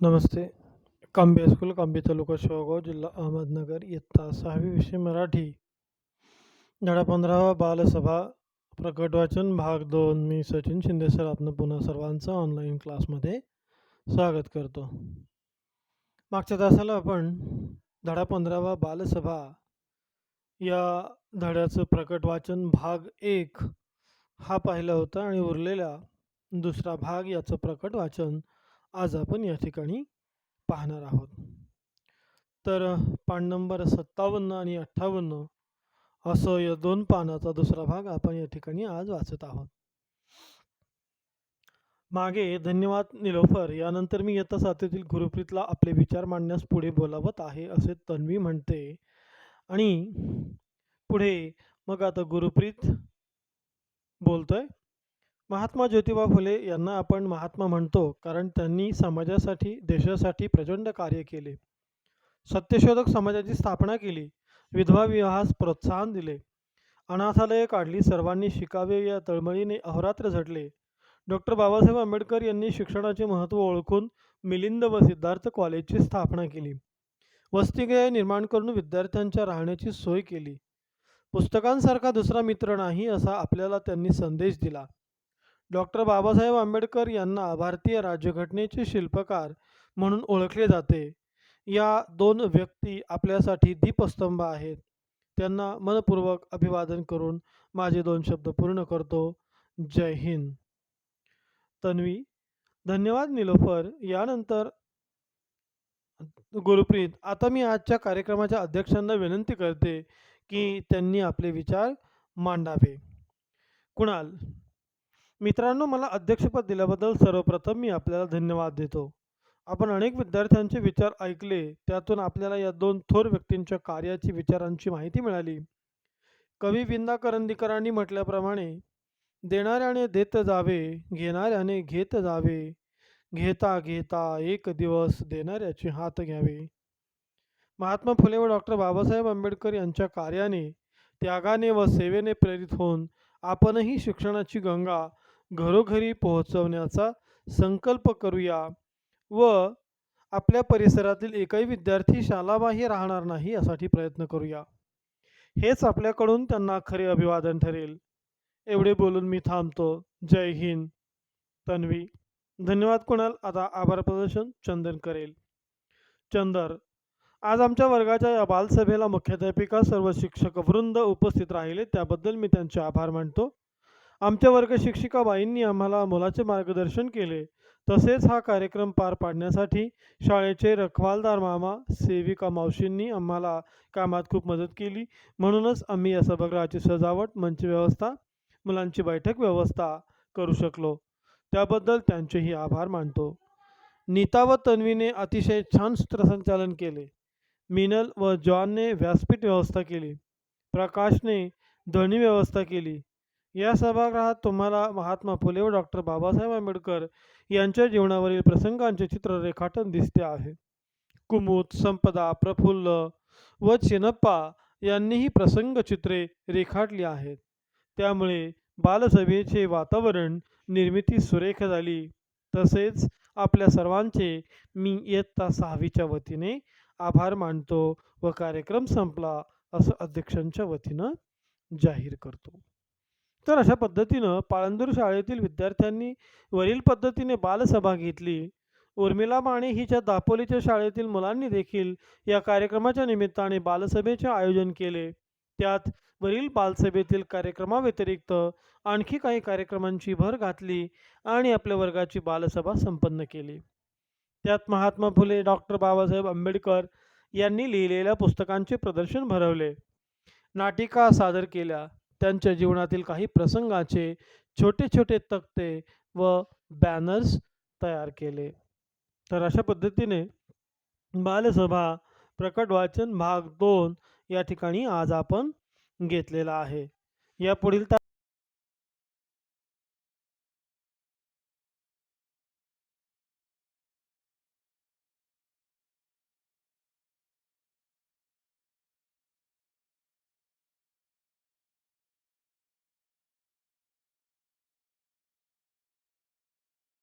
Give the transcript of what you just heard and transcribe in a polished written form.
नमस्ते. Kambe high school, Kambe तालुका शेवगाव, जिल्हा अहमदनगर. इयत्ता 6वी, विषय मराठी. धडा 15वा, बालसभा प्रकट वाचन भाग 2. मी सचिन शिंदे सर आपलं पुन्हा सर्वांचं ऑनलाईन क्लासमध्ये स्वागत करतो. मागच्या तासाला आपण धडा 15वा बालसभा या धड्याचं प्रकट वाचन भाग 1 हा पाहिला होता आणि उरलेला दुसरा भाग याचं प्रकट वाचन आज आपण या ठिकाणी पाहणार आहोत. तर पान नंबर 57 आणि 58 असं या 2 पानाचा दुसरा भाग आपण या ठिकाणी आज वाचत आहोत. मागे धन्यवाद निलोफर यानंतर मी इयत्ता 7तील गुरुप्रीतला आपले विचार मांडण्यास पुढे बोलावत आहे असे तन्वी म्हणते आणि पुढे मग आता गुरुप्रीत बोलतोय. महात्मा ज्योतिबा फुले यांना आपण महात्मा म्हणतो कारण त्यांनी समाजासाठी, देशासाठी प्रचंड कार्य केले. सत्यशोधक समाजाची स्थापना केली, विधवा विवाहास प्रोत्साहन दिले, अनाथालये काढली, सर्वांनी शिकावे या तळमळीने अहोरात्र झटले. डॉक्टर बाबासाहेब आंबेडकर यांनी शिक्षणाचे महत्त्व ओळखून मिलिंद व सिद्धार्थ कॉलेजची स्थापना केली. वसतिगृहे निर्माण करून विद्यार्थ्यांच्या राहण्याची सोय केली. पुस्तकांसारखा दुसरा मित्र नाही असा आपल्याला त्यांनी संदेश दिला. डॉक्टर बाबासाहेब आंबेडकर यांना भारतीय राज्यघटनेचे शिल्पकार म्हणून ओळखले जाते. या 2 व्यक्ती आपल्यासाठी दीपस्तंभ आहेत. त्यांना मनपूर्वक अभिवादन करून माझे 2 शब्द पूर्ण करतो. जय हिंद. तन्वी, धन्यवाद निलोफर यानंतर गुरुप्रीत. आता मी आजच्या कार्यक्रमाच्या अध्यक्षांना विनंती करते की त्यांनी आपले विचार मांडावे. कुणाल, मित्रांनो, मला अध्यक्षपद दिल्याबद्दल सर्वप्रथम मी आपल्याला धन्यवाद देतो. आपण अनेक विद्यार्थ्यांचे विचार ऐकले, त्यातून आपल्याला या 2 थोर व्यक्तींच्या कार्याची, विचारांची माहिती मिळाली. कवी विंदा करंदीकरांनी म्हटल्याप्रमाणे देणाऱ्याने देत जावे, घेणाऱ्याने घेत जावे, घेता घेता एक दिवस देणाऱ्याचे हात घ्यावे. महात्मा फुले व डॉक्टर बाबासाहेब आंबेडकर यांच्या कार्याने, त्यागाने व सेवेने प्रेरित होऊन आपणही शिक्षणाची गंगा घरोघरी पोहोचवण्याचा संकल्प करूया व आपल्या परिसरातील एकही विद्यार्थी शालाबाह्य राहणार नाही यासाठी प्रयत्न करूया. हेच आपल्याकडून त्यांना खरे अभिवादन ठरेल. एवढे बोलून मी थांबतो. जय हिंद. तन्वी, धन्यवाद कुणाल. आता आभार प्रदर्शन चंदन करेल. चंदर, आज आमच्या वर्गाच्या या बालसभेला मुख्याध्यापिका, सर्व शिक्षक वृंद उपस्थित राहिले त्याबद्दल मी त्यांचे आभार मानतो. आमच्या वर्ग शिक्षिका बाईंनी आम्हाला मोलाचे मार्गदर्शन केले. तसेच हा कार्यक्रम पार पाडण्यासाठी शाळेचे रखवालदार मामा, सेविका मावशींनी आम्हाला कामात खूप मदत केली. म्हणूनच आम्ही या सभागृहाची सजावट, मंच व्यवस्था, मुलांची बैठक व्यवस्था करू शकलो. त्याबद्दल त्यांचेही आभार मानतो. नीता व तन्वीने अतिशय छान सूत्रसंचालन केले. मिनल व जॉनने व्यासपीठ व्यवस्था केली. प्रकाशने ध्वनी व्यवस्था केली. या सभागृहात तुम्हाला महात्मा फुले व डॉक्टर बाबासाहेब आंबेडकर यांच्या जीवनावरील प्रसंगांचे चित्र रेखाटन दिसते आहे. कुमुद, संपदा, प्रफुल्ल व चिनप्पा यांनीही प्रसंगचित्रे रेखाटली आहेत. त्यामुळे बालसभेचे वातावरण निर्मिती सुरेख झाली. तसेच आपल्या सर्वांचे मी इयत्ता 6वीच्या वतीने आभार मानतो व कार्यक्रम संपला असं अध्यक्षांच्या वतीनं जाहीर करतो. तर अशा पद्धतीनं पाळंदूर शाळेतील विद्यार्थ्यांनी वरील पद्धतीने बालसभा घेतली. उर्मिला माने हिच्या दापोलीच्या शाळेतील मुलांनी देखील या कार्यक्रमाच्या निमित्ताने बालसभेचे आयोजन केले. त्यात वरील बालसभेतील कार्यक्रमाव्यतिरिक्त आणखी काही कार्यक्रमांची भर घातली आणि आपल्या वर्गाची बालसभा संपन्न केली. त्यात महात्मा फुले, डॉक्टर बाबासाहेब आंबेडकर यांनी लिहिलेल्या पुस्तकांचे प्रदर्शन भरवले, नाटिका सादर केल्या, त्यांच्या जीवनातील काही प्रसंगाचे छोटे छोटे तक्ते व बॅनर्स तयार केले. तर अशा पद्धतीने बालसभा प्रकट वाचन भाग 2 या ठिकाणी आज आपण घेतलेला आहे. यापुढील